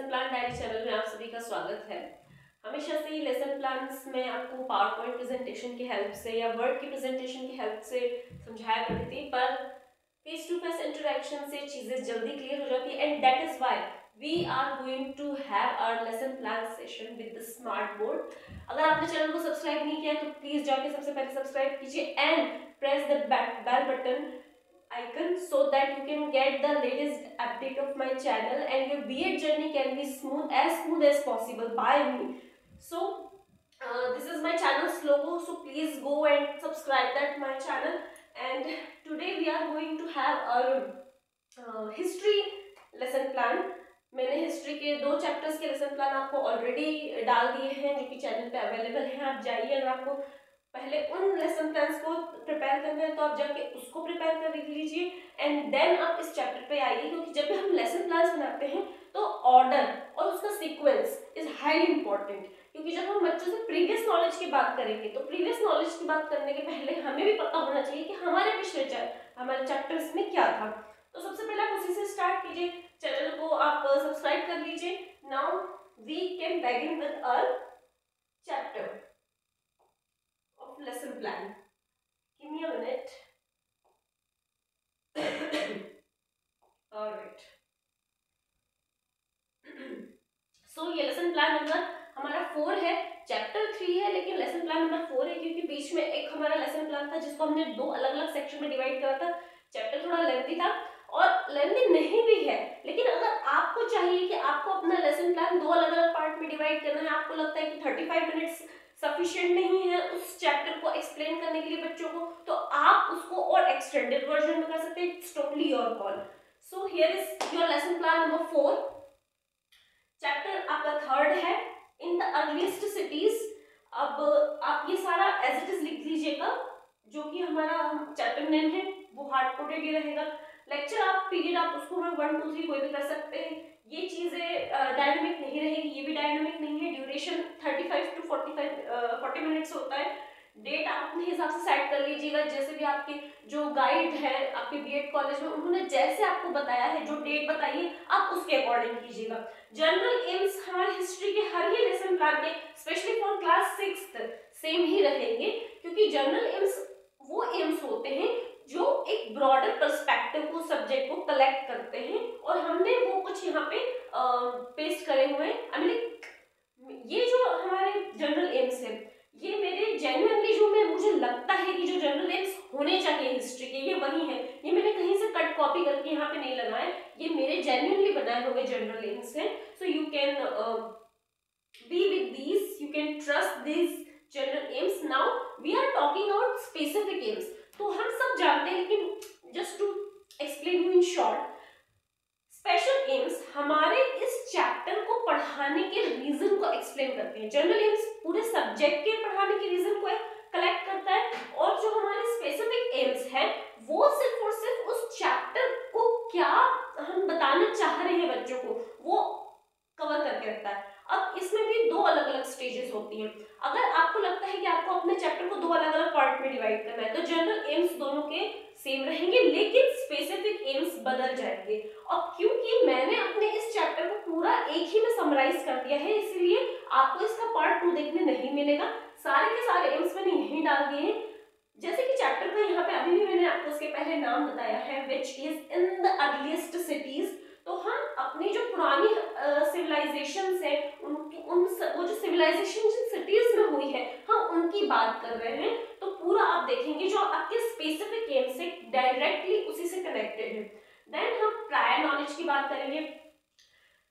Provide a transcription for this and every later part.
Lesson plan diary channel में आप सभी का स्वागत है। हमेशा से ही लेसन प्लान्स में आपको पावर पॉइंट प्रेजेंटेशन की हेल्प से या वर्ड की प्रेजेंटेशन की हेल्प से समझाया करती थी, पर फेस टू फेस इंटरेक्शन से चीजें जल्दी क्लियर हो जाती है and that is why we are going to have our lesson plan session with the smart board. अगर आपने चैनल को सब्सक्राइब नहीं किया तो प्लीज जाके सबसे पहले सब्सक्राइब कीजिए and press the bell button icon so that you can get the latest update of my channel and your B.Ed journey can be smooth as possible by me. So this is my channel's logo, so please go and subscribe that my channel. And today we are going to have our history lesson plan. मैंने history के 2 chapters के lesson plan आपको already डाल दिए हैं जो कि channel पे अवेलेबल हैं। आप जाइए, अगर आपको पहले उन लेसन प्लान्स को प्रिपेयर करना है तो आप जाके उसको प्रिपेयर कर लीजिए एंड देन आप इस चैप्टर पे आइए, क्योंकि जब भी हम लेसन प्लान्स बनाते हैं तो ऑर्डर और उसका सीक्वेंस इज हाईली इंपॉर्टेंट। क्योंकि जब हम बच्चों से प्रीवियस नॉलेज की बात करेंगे तो प्रीवियस नॉलेज की बात करने के पहले हमें भी पता होना चाहिए कि हमारे पिछले हमारे चैप्टर्स में क्या था। तो सबसे पहले आप उसी से स्टार्ट कीजिए, चैनल को आप सब्सक्राइब कर लीजिए। Now we can begin with our chapter of lesson plan. Give me a minute. All right. So ये लेसन प्लान नंबर हमारा 4 है, चैप्टर 3 है लेकिन लेसन प्लान नंबर 4 है, क्योंकि बीच में एक हमारा लेसन प्लान था जिसको हमने 2 अलग अलग सेक्शन में डिवाइड करा था। चैप्टर थोड़ा लेंथी था और लेंथी नहीं भी है, लेकिन अगर आपको चाहिए कि आपको अपना लेसन प्लान 2 अलग अलग पार्ट में डिवाइड करना है, आपको लगता है कि 35 मिनट्स सफिशिएंट नहीं है उस चैप्टर को एक्सप्लेन करने के लिए बच्चों को, तो आप उसको और एक्सटेंडेड वर्जन में कर सकते हैं। It's totally your call. So here is your lesson plan number 4। Chapter आपका 3rd है, इन द अर्लीस्ट सिटीज। अब आप ये सारा एज इट इज लिख लीजिएगा, जो कि हमारा चैप्टर नेम है वो हार्ड कोडेड ही रहेगा। लेक्चर आप पीरियड आप उसको 1 2 3 कोई भी कर सकते हैं। ये चीजें डायनामिक नहीं रहेगी, ये भी डायनामिक नहीं है। ड्यूरेशन 35 टू 40 मिनट्स होता है। डेट आप अपने हिसाब से सेट कर लीजिएगा, जैसे भी आपके जो गाइड है आपके बीएड कॉलेज में उन्होंने जैसे आपको बताया है, जो डेट बताइए आप उसके अकॉर्डिंग कीजिएगा। जनरल एम्स हमारे हिस्ट्री के हर ही लेसन प्लान के specially for class 6th same ही रहेंगे, क्योंकि जनरल एम्स वो एम्स होते हैं जो एक ब्रॉडर पर्सपेक्टिव को सब्जेक्ट को कलेक्ट करते हैं और हमने वो कुछ यहाँ पे पेस्ट करे हुए हैं। आई मीन ये जो हमारे जनरल एम्स है ये मेरे जेन्युइनली जो मुझे लगता है कि जो जनरल एम्स होने चाहिए हिस्ट्री के ये वही है। ये मैंने कहीं से कट कॉपी करके यहाँ पे नहीं लगाए, ये मेरे जेन्युइनली बनाए हुए जनरल एम्स हैं। So you can be with these, you can trust these general aims. Now we are talking about specific aims. तो हम सब जानते हैं, लेकिन just to explain you in short, special aims हमारे इस चैप्टर को पढ़ाने के रीजन को एक्सप्लेन करते हैं। जनरल एम्स पूरे सब्जेक्ट के पढ़ाने के रीजन को कलेक्ट करता है, और जो हमारे स्पेसिफिक एम्स है वो सिर्फ और सिर्फ उस चैप्टर को क्या हम बताना चाह रहे हैं बच्चों को वो कवर करके रखता है। अब इसमें भी 2 अलग अलग स्टेजेस होती हैं। अगर आपको लगता है कि आपको अपने चैप्टर को 2 अलग अलग पार्ट में डिवाइड करना है तो जनरल एम्स दोनों के सेम रहेंगे, लेकिन स्पेसिफिक एम्स बदल जाएंगे। और क्योंकि मैंने अपने इस चैप्टर को पूरा एक ही में समराइज कर दिया है, इसलिए आपको इसका पार्ट 2 देखने नहीं मिलेगा। सारे के सारे एम्स मैंने यहीं डाल दिए हैं, जैसे कि चैप्टर का यहाँ पे अभी भी मैंने आपको उसके पहले नाम बताया है, which is in the earliest cities. तो हम अपनी जो पुरानी सिविलाइजेशंस है वो जो सिविलाइजेशन जिन सिटीज में हुई है हम उनकी बात कर रहे हैं। तो पूरा आप देखेंगे जो आपके स्पेसिफिक एम से डायरेक्टली उसी से कनेक्टेड है। देन हम प्रायर नॉलेज की बात करेंगे।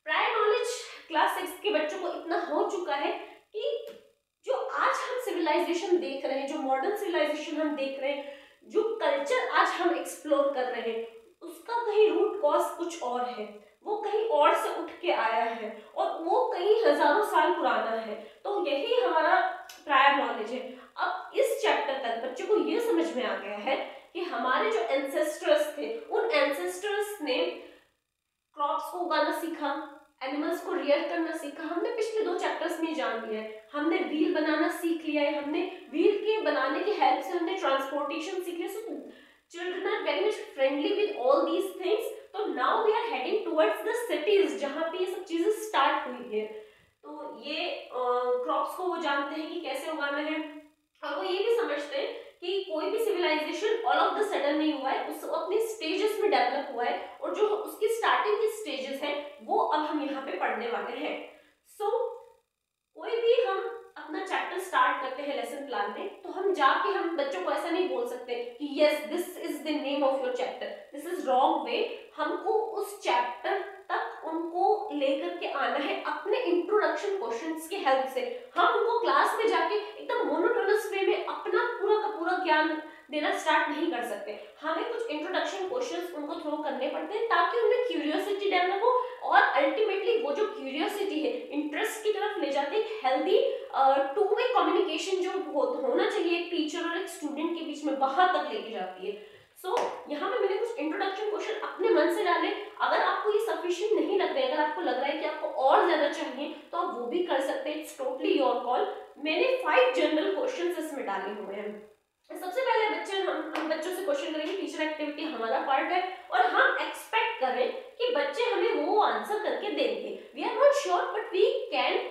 प्रायर नॉलेज क्लास 6 के बच्चों को इतना हो चुका है कि जो आज हम सिविलाइजेशन देख रहे हैं, जो मॉडर्न सिविलाइजेशन हम देख रहे हैं, जो कल्चर आज हम एक्सप्लोर कर रहे हैं, उसका कहीं रूट कॉज कुछ और है, वो कहीं और से उठ के आया है और वो कहीं हजारों साल पुराना है। तो यही हमारा प्रायर नॉलेज है। अब इस चैप्टर तक बच्चों को ये समझ में आ गया है कि हमारे जो एंसेस्टर्स थे उन एंसेस्टर्स ने क्रॉप्स को उगाना सीखा, एनिमल्स को रियर करना सीखा। हमने पिछले 2 चैप्टर्स में जान लिया है, हमने व्हील बनाना सीख लिया है, हमने व्हील के बनाने की हेल्प से हमने ट्रांसपोर्टेशन सीख लिया। Children are very much friendly with all these things. तो now we are heading towards the cities जहां पे ये सब चीजें स्टार्ट हुई है। तो ये क्रॉप्स को वो जानते हैं कि कैसे उगाना है, और वो ये भी समझते हैं कि कोई भी civilization all of the sudden नहीं हुआ है, उस अपने स्टेजेस में डेवलप हुआ है, और जो उसकी स्टार्टिंग की स्टेजेस हैं वो अब हम यहाँ पे पढ़ने वाले हैं। सो कोई भी हम अपना चैप्टर स्टार्ट करते हैं लेसन प्लान में, तो हम जाके हम बच्चों को ऐसा नहीं बोल सकते कि yes this is the name of your chapter, this is wrong way. हमको उस चैप्टर तक उनको लेकर के आना है अपने इंट्रोडक्शन क्वेश्चंस की हेल्प से। हम उनको क्लास में जाके एकदम मोनोटोनस वे में अपना पूरा का पूरा ज्ञान देना स्टार्ट नहीं कर सकते। हमें कुछ इंट्रोडक्शन क्वेश्चंस उनको थ्रो करने पड़ते हैं ताकि उनमें क्यूरियोसिटी डेवलप हो, और अल्टीमेटली वो जो क्यूरियोसिटी है इंटरेस्ट की तरफ ले जाते हैं। हेल्दी टू वे कम्युनिकेशन जो होना चाहिए एक टीचर और एक स्टूडेंट के बीच में, वहां तक लेके जाती है। सो यहाँ पे मैंने कुछ इंट्रोडक्शन क्वेश्चन अपने मन से डाले। अगर आपको ये सफिशिएंट नहीं लग रहा है, अगर आपको लग रहा है कि आपको और ज्यादा चाहिए, तो आप वो भी कर सकते हैं, इट्स टोटली योर कॉल। मैंने 5 जनरल क्वेश्चंस इसमें डाले हुए हैं। सबसे पहले हम बच्चों से क्वेश्चन करेंगे, टीचर एक्टिविटी हमारा पार्ट है, और हम एक्सपेक्ट कर रहे हैं कि बच्चे हमें वो आंसर करके देंगे। We are not sure but we can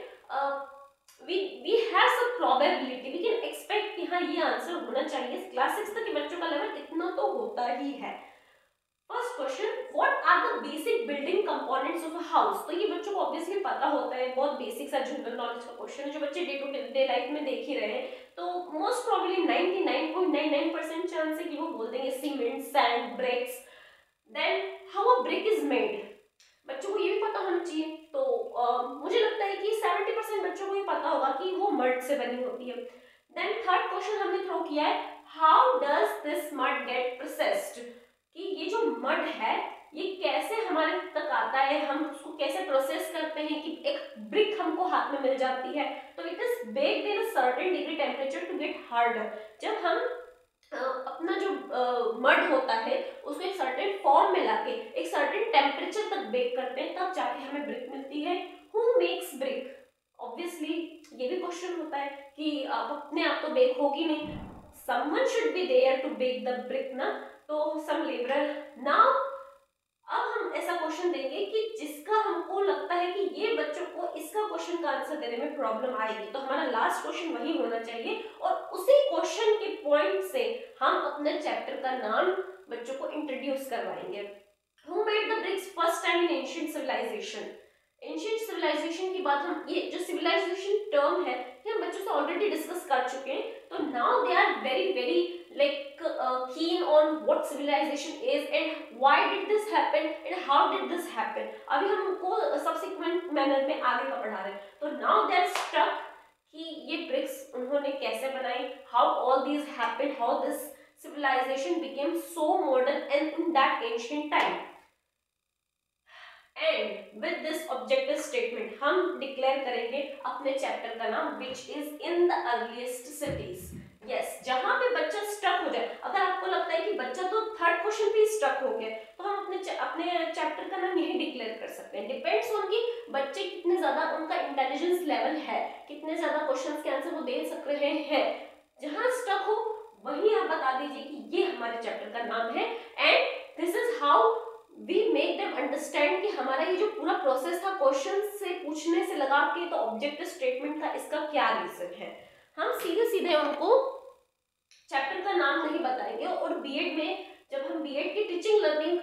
we have some probability, we can expect कि हाँ ये आंसर होना चाहिए। क्लास 6 तक के बच्चों का लेवल इतना तो होता ही है। First question, what are the basic building components of a house. तो ये बच्चों को ऑब्वियसली पता होता है, बहुत बेसिक सा जनरल नॉलेज का क्वेश्चन है जो बच्चे डे टू डे लाइफ में देख ही रहे हैं। तो मोस्ट प्रोबेबली 99.99% चांस है कि वो बोल देंगे cement, sand, bricks. Then how a brick is made, बच्चों को ये भी पता होना चाहिए। तो मुझे लगता है कि 70% बच्चों को ये पता होगा कि वो मड से बनी होती है। देन थर्ड क्वेश्चन हमने थ्रो किया है, how does this mud get processed, कि ये जो मड है ये कैसे हमारे तक आता है, हम उसको कैसे प्रोसेस करते हैं कि एक ब्रिक हमको हाथ में मिल जाती है। तो it is baked in a certain degree temperature to get harder. जब हम अपना जो मड होता है उसको एक सर्टेन फॉर्म में लाके एक सर्टेन टेम्परेचर तक बेक करते हैं, तब जाके हमें ब्रिक मिलती है। हु मेक्स ब्रिक, ऑब्वियसली ये भी क्वेश्चन होता है कि आप अपने आप तो बेक होगी नहीं, someone should be there to bake the brick ना, तो some laborer। नाउ अब हम ऐसा क्वेश्चन देंगे कि जिसका हमको लगता है कि ये बच्चों को इसका क्वेश्चन का आंसर देने में प्रॉब्लम आएगी, तो हमारा लास्ट क्वेश्चन वही होना चाहिए, और उसी क्वेश्चन के पॉइंट से हम अपने चैप्टर का नाम बच्चों को इंट्रोड्यूस करवाएंगे। Who made the bricks first time in ancient civilization? Ancient civilization की बात, हम ये जो सिविलाइजेशन टर्म है ये हम बच्चों से ऑलरेडी डिस्कस कर चुके हैं। तो now they are very very like keen on what civilization is and why did this happen and how did this happen. अभी हम उनको सब्सिक्वेंट मैनर में आगे का पढ़ा रहे हैं। तो नाउ दे आर स्टक कि ये ब्रिक्स उन्होंने कैसे बनाई, how all these happened, how this civilization became so modern and in that ancient time। And with this objective statement हम डिक्लेयर करेंगे अपने चैप्टर का नाम, which is in the earliest cities. Yes, जहां पे बच्चा स्टक हो जाए, अगर आपको लगता है कि बच्चा तो थर्ड क्वेश्चन पे स्टक हो गया, तो हम अपने चैप्टर का नाम यही डिक्लेयर कर सकते हैं। डिपेंड्स ऑन कि बच्चे कितने ज्यादा उनका इंटेलिजेंस लेवल है, कितने ज्यादा क्वेश्चंस के आंसर वो दे सक रहे हैं। जहां स्टक हो वहीं आप बता दीजिए कि ये हमारे चैप्टर का नाम है, and this is how we make them understand कि हमारा ये जो पूरा प्रोसेस था क्वेश्चन से पूछने से लगा के तो ऑब्जेक्टिव स्टेटमेंट का इसका क्या रीजन है। हम सीधे सीधे उनको चैप्टर का नाम नहीं बताएंगे। और बीएड में जब हम बीएड की टीचिंग लर्निंग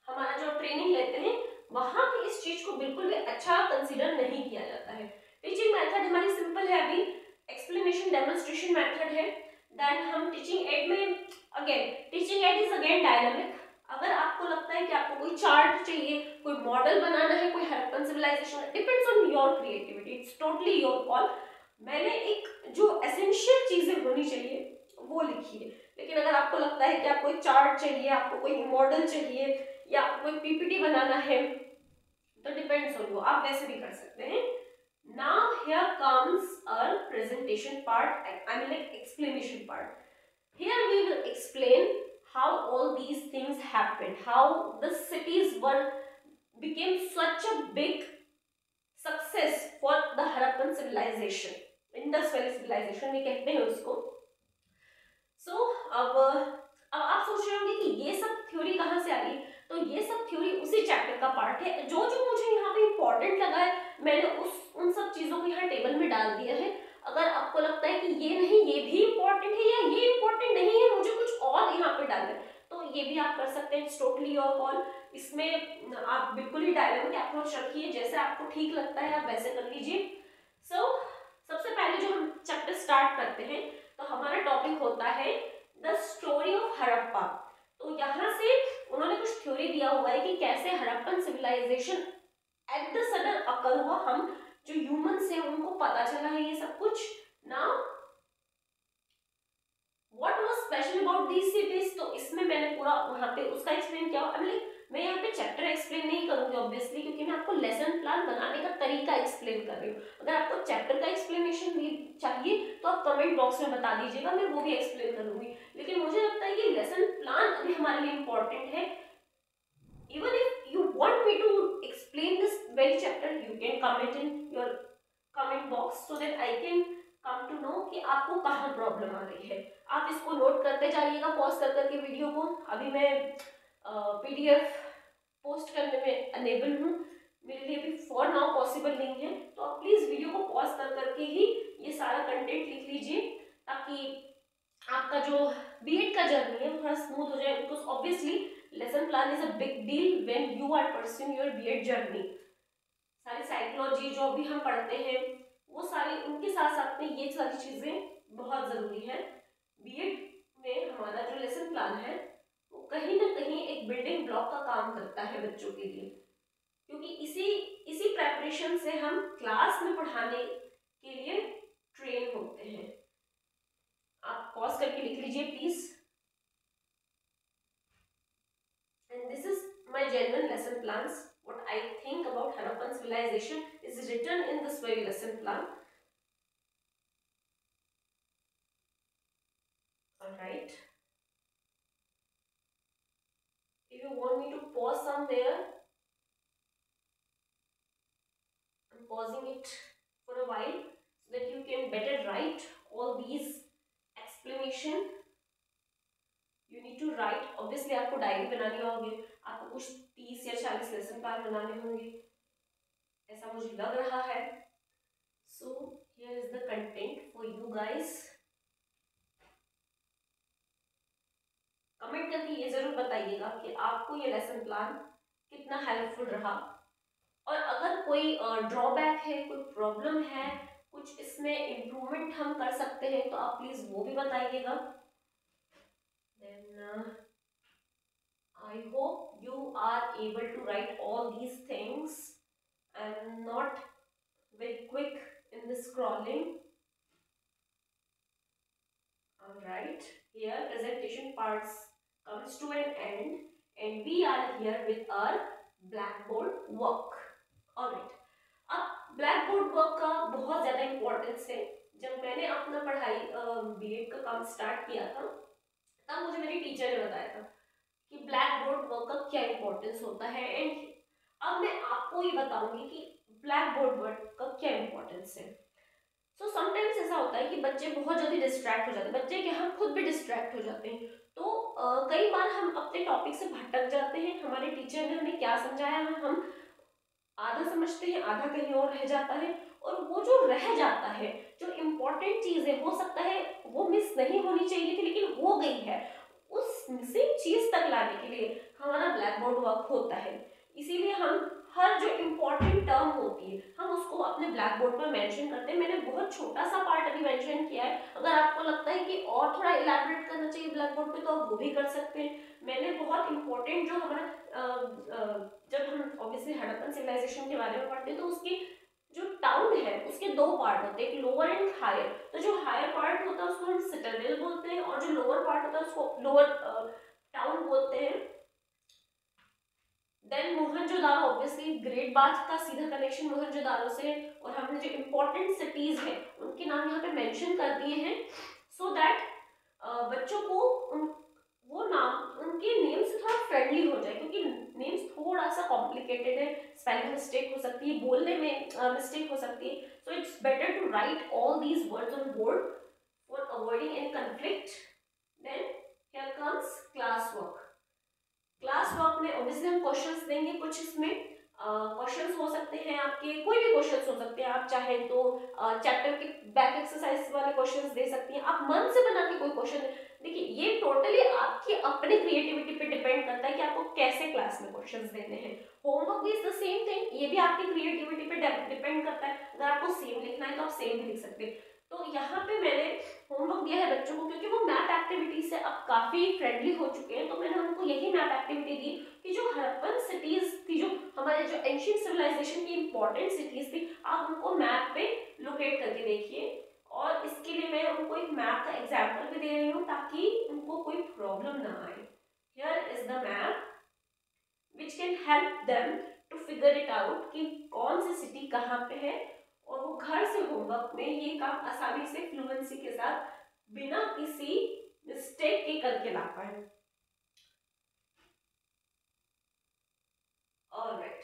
हमारा जो ट्रेनिंग लेते हैं वहां पे इस चीज को बिल्कुल भी अच्छा कंसीडर नहीं किया जाता है। टीचिंग मेथड हमारी सिंपल है, अभी एक्सप्लेनेशन डेमोन्स्ट्रेशन मेथड है। देन हम टीचिंग एड में again teaching add is again dynamic. अगर आपको लगता है कि आपको कोई चार्ट चाहिए, कोई मॉडल बनाना है, कोई Harappan civilization, depends on your creativity, it's totally your call. मैंने एक जो एसेंशियल चीजें होनी चाहिए वो लिखी है, लेकिन अगर आपको लगता है कि आपको एक चार्ट चाहिए, आपको कोई मॉडल चाहिए, या आपको कोई पीपीटी बनाना है, तो डिपेंड्स ऑन यू, आप वैसे भी कर सकते हैं। Now here comes our presentation part, I mean like explanation part. Here we will explain how all these things happened, how the cities became such a big success for the Harappan civilization, Indus Valley civilization we कहते हैं उसको। So अब आप सोच रहे होंगे कि ये सब थ्योरी कहाँ से आ गई, तो ये सब थ्योरी उसी चैप्टर का पार्ट है। जो जो मुझे यहाँ पे इम्पोर्टेंट लगा है मैंने उन सब चीजों को यहाँ टेबल में डाल दिया है। अगर आपको लगता है कि ये नहीं ये भी इम्पोर्टेंट है या ये इम्पोर्टेंट नहीं है मुझे कुछ और यहाँ पे डालना है तो ये भी आप कर सकते हैं। It's totally your call. इसमें आप बिल्कुल ही डायनामिक अप्रोच रखिए, जैसे आपको ठीक लगता है आप वैसे कर लीजिए। सबसे पहले जो हम चैप्टर स्टार्ट करते हैं तो हमारा टॉपिक होता है द स्टोरी ऑफ हड़प्पा। तो यहाँ से उन्होंने कुछ थ्योरी दिया हुआ है कि कैसे Harappan civilization at the sudden occur हुआ। हम जो ह्यूमंस हैं उनको पता चला है ये सब कुछ। Now what was special about these cities, तो इसमें मैंने पूरा वहां पे उसका एक्सप्लेन किया। मैं यहाँ पे चैप्टर एक्सप्लेन नहीं करूंगी ऑब्वियसली, क्योंकि मैं आपको लेसन प्लान बनाने का तरीका एक्सप्लेन कर रही हूँ। अगर आपको चैप्टर का एक्सप्लेनेशन भी चाहिए तो आप कमेंट बॉक्स में बता दीजिएगा, मैं वो भी एक्सप्लेन कर दूंगी। लेकिन मुझे लगता है कि लेसन प्लान अभी हमारे लिए इम्पोर्टेंट है। even if you want me to explain this very chapter you can comment in your comment box so that I can come to know कि आपको कहाँ प्रॉब्लम आ रही है। आप इसको नोट करते जाइएगा पॉज कर करके वीडियो को। अभी मैं पीडीएफ पोस्ट करने में अनेबल हूँ, मेरे लिए अभी फॉर नाउ पॉसिबल नहीं है, तो आप प्लीज वीडियो को पॉज कर करके ही ये सारा कंटेंट लिख लीजिए ताकि आपका जो बीएड का जर्नी है वो थोड़ा स्मूथ हो जाए। Because obviously lesson plan is a big deal when you are pursuing your BEd journey. सारी साइकोलॉजी जो भी हम पढ़ते हैं वो सारी उनके साथ साथ में ये सारी चीजें बहुत जरूरी है। बीएड में हमारा जो लेसन प्लान है वो कहीं ना कहीं एक बिल्डिंग ब्लॉक का काम करता है बच्चों के लिए, क्योंकि इसी प्रेपरेशन से हम क्लास में पढ़ाने के लिए ट्रेन होते हैं। आप पॉज करके लिख लीजिए please. And this is my genuine lesson plans. What I think about Harappan civilization is written in this very lesson plan. Alright. If you want me to pause somewhere, I'm pausing it for a while so that you can better write all these explanation. You need to write. Obviously आपको diary बनानी होगी, आपको कुछ 30 या 40 lesson plan बनाने होंगे, ऐसा मुझे लग रहा है। So here is the content for you guys. Comment करके ये जरूर बताइएगा कि आपको ये लेसन प्लान कितना हेल्पफुल रहा, और अगर कोई ड्रॉबैक है, कोई प्रॉब्लम है, कुछ इसमें इम्प्रूवमेंट हम कर सकते हैं तो आप प्लीज वो भी बताइएगा। Then I hope you are able to write all these things and not very quick in the scrolling. Alright, here presentation parts comes to an end and we are here with our blackboard work. Alright, अब blackboard work का बहुत ज़्यादा importance है। जब मैंने अपना पढ़ाई BEd का काम स्टार्ट किया था तब मुझे मेरी टीचर ने बताया था कि ब्लैक बोर्ड वर्क का क्या इंपॉर्टेंस होता है। एंड अब मैं आपको ये बताऊंगी कि ब्लैक बोर्ड वर्क का क्या इंपॉर्टेंस है। सो समटाइम्स ऐसा होता है कि बच्चे बहुत जल्दी डिस्ट्रैक्ट हो जाते हैं, बच्चे क्या हम खुद भी डिस्ट्रैक्ट हो जाते हैं। तो कई बार हम अपने टॉपिक से भटक जाते हैं। हमारे टीचर ने हमें क्या समझाया हम आधा समझते हैं, आधा कहीं और रह जाता है, और वो जो रह जाता है, जो इम्पोर्टेंट चीजें हो सकता है वो मिस नहीं होनी चाहिए थी लेकिन हो गई है, उस मिसिंग चीज तक लाने के लिए हमारा ब्लैक बोर्ड वर्क होता है। इसीलिए हम हर जो इम्पोर्टेंट टर्म होती है हम उसको अपने ब्लैक बोर्ड पर मेंशन करते हैं। मैंने बहुत छोटा सा पार्ट अभी मेंशन किया है, अगर आपको लगता है कि और थोड़ा इलैबोरेट करना चाहिए ब्लैक बोर्ड पे तो आप वो भी कर सकते हैं। मैंने बहुत इंपॉर्टेंट जो हमारा जब हम ऑब्वियसली हड़प्पन सिविलाइजेशन के बारे में पढ़ते हैं तो उसकी जो टाउन है उसके दो पार्ट होते हैं, एक लोअर एंड हायर। तो जो हायर पार्ट होता है उसको हम सिटाडेल बोलते हैं और जो लोअर पार्ट होता है उसको लोअर टाउन बोलते हैं। Then Mohenjodaro, obviously great bath का सीधा कनेक्शन मोहनजोदारो से, और हमने जो इम्पोर्टेंट सिटीज है उनके नाम यहाँ पे मेंशन कर दिए हैं सो दैट बच्चों को वो नाम उनके नेम से थोड़ा फ्रेंडली हो जाए, क्योंकि नेम्स थोड़ा सा कॉम्प्लिकेटेड है, स्पेलिंग मिस्टेक हो सकती है, बोलने में मिस्टेक हो सकती है। So it's better to write all these words on board for avoiding any conflict. Then here comes class work. Class work में ऑब्वियसली हम क्वेश्चंस देंगे, कुछ इसमें क्वेश्चंस हो सकते हैं आपके, कोई भी क्वेश्चंस हो सकते हैं, आप चाहे तो चैप्टर के बैक एक्सरसाइज वाले क्वेश्चंस दे सकती हैं, आप मन से बना के कोई क्वेश्चन, देखिए ये टोटली आपकी अपनी क्रिएटिविटी पे डिपेंड करता है कि आपको कैसे क्लास में क्वेश्चंस देने हैं। होमवर्क भी इज द सेम थिंग, ये भी आपकी क्रिएटिविटी पे डिपेंड करता है, अगर आपको सेम लिखना है तो आप सेम भी लिख सकते हैं। तो यहाँ पे मैंने होमवर्क दिया है बच्चों को, क्योंकि वो मैथ एक्टिविटी से अब काफी फ्रेंडली हो चुके हैं, तो मैंने उनको यही मैथ एक्टिविटी दी कि जो हड़प्पन सिटीज थी, जो हमारे जो एंशियंट सिविलाइजेशन की इंपॉर्टेंट सिटीज थी, आप उनको मैप पे लोकेट करके देखिए। और इसके लिए मैं उनको एक मैप का एग्जाम्पल भी दे रही हूँ ताकि उनको कोई प्रॉब्लम ना आए। Here is the map which can help them to figure it out कि कौन सी सिटी कहाँ पे है, और वो घर से होमवर्क में ये काम आसानी से फ्लुएंसी के साथ बिना किसी मिस्टेक के करके ला पाए। Alright,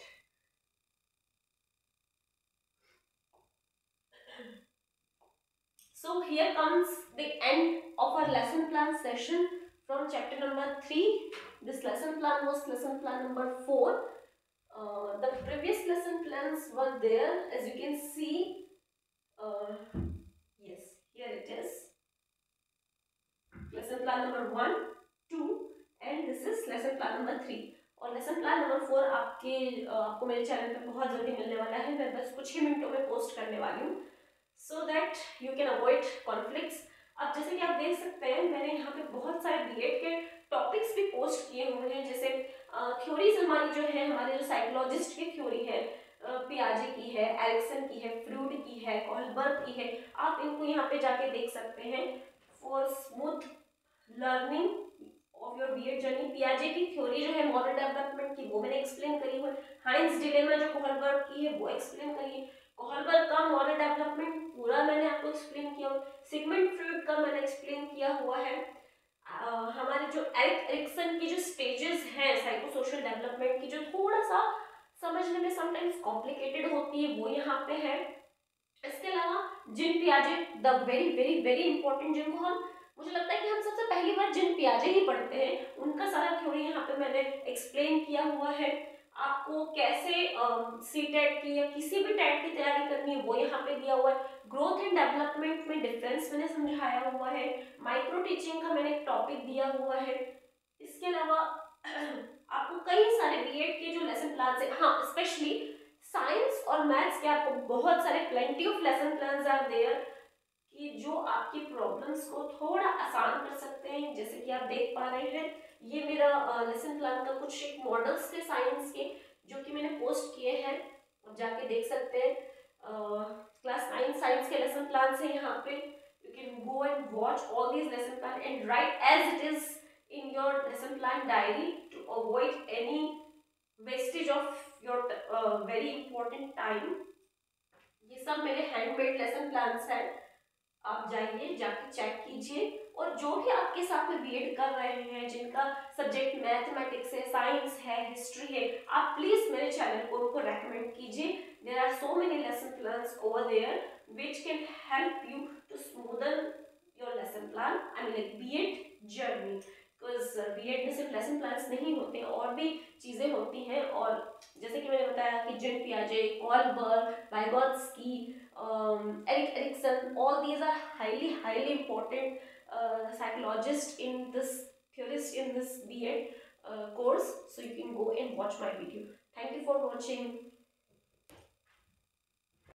so here comes the end of our lesson plan session from chapter number 3. This lesson plan was lesson plan number 4. The previous lesson plans were there, as you can see. Yes, here it is. Lesson plan number 1, 2 and this is lesson plan number 3. और lesson plan number 4 आपको मेरे channel पे बहुत जल्दी मिलने वाला है, मैं बस कुछ ही मिनटों में पोस्ट करने वाली हूँ, so that you can avoid conflicts. अब जैसे कि आप देख सकते हैं मैंने यहाँ पे बहुत सारे बीएड के टॉपिक्स भी पोस्ट किए हुए हैं, जैसे थ्योरीज हमारी जो है, हमारे जो साइकोलॉजिस्ट की थ्योरी है, पियाजे की है, एरिक्सन की है, फ्रूड की है, कोहलबर्ग की है, आप इनको यहाँ पे जाके देख सकते हैं। For smooth learning of your BEd journey, पियाजे की थ्योरी जो है मॉरल डेवलपमेंट की, वो मैंने एक्सप्लेन करी हुई, हाइंस डिलेमा जो कोहलबर्ग की है वो एक्सप्लेन करी है, कोहलबर्ग का मॉरल डेवलपमेंट पूरा मैंने आपको एक्सप्लेन किया, सिगमंड फ्रॉइड का मैंने एक्सप्लेन किया हुआ है, हमारे जो एरिक्सन की जो स्टेजेस हैं साइको सोशल डेवलपमेंट की, जो थोड़ा सा समझने में समटाइम्स कॉम्प्लिकेटेड होती है, वो यहाँ पे है। इसके अलावा जिन पियाजे, the very very very important, जिनको हम, मुझे लगता है कि हम सबसे पहली बार जिन पियाजे ही पढ़ते हैं, उनका सारा थ्योरी यहाँ पे मैंने एक्सप्लेन किया हुआ है। आपको कैसे सी टेट की या किसी भी टेट की तैयारी करनी है वो यहाँ पे दिया हुआ है, ग्रोथ एंड डेवलपमेंट में डिफरेंस मैंने समझाया हुआ है, माइक्रो टीचिंग का मैंने एक टॉपिक दिया हुआ है। इसके अलावा आपको कई सारे बीएड के जो लेसन प्लान है, हाँ स्पेशली साइंस और मैथ्स के आपको बहुत सारे plenty of lesson plans are there कि जो आपकी प्रॉब्लम्स को थोड़ा आसान कर सकते हैं। जैसे कि आप देख पा रहे हैं ये मेरा लेसन प्लान का कुछ एक मॉडल्स थे साइंस के जो कि मैंने पोस्ट किए हैं, आप जाके देख सकते हैं। क्लास 9 साइंस के लेसन प्लान है यहाँ पे, you can go and watch all these lesson plan and write as it is in your lesson plan diary to avoid any wastage of your very important time. ये सब मेरे handmade lesson plans हैं, आप जाइए जाके check कीजिए। और जो भी आपके साथ में बीएड कर रहे हैं, जिनका सब्जेक्ट मैथमेटिक्स है, साइंस है, हिस्ट्री है, आप प्लीज मेरे चैनल को उनको रेकमेंड कीजिए। There are so many lesson plans over there which can help you to smoothen your lesson plan, I mean like BEd journey. Because BEd में सिर्फ लेसन प्लान्स नहीं होते, और भी चीज़ें होती हैं। और जैसे कि मैंने बताया कि जिन पियाजे, Kohlberg, Vygotsky, Erikson, all these are highly important psychologists in this, theorists in this BEd course, so you can go and watch my video. Thank you for watching.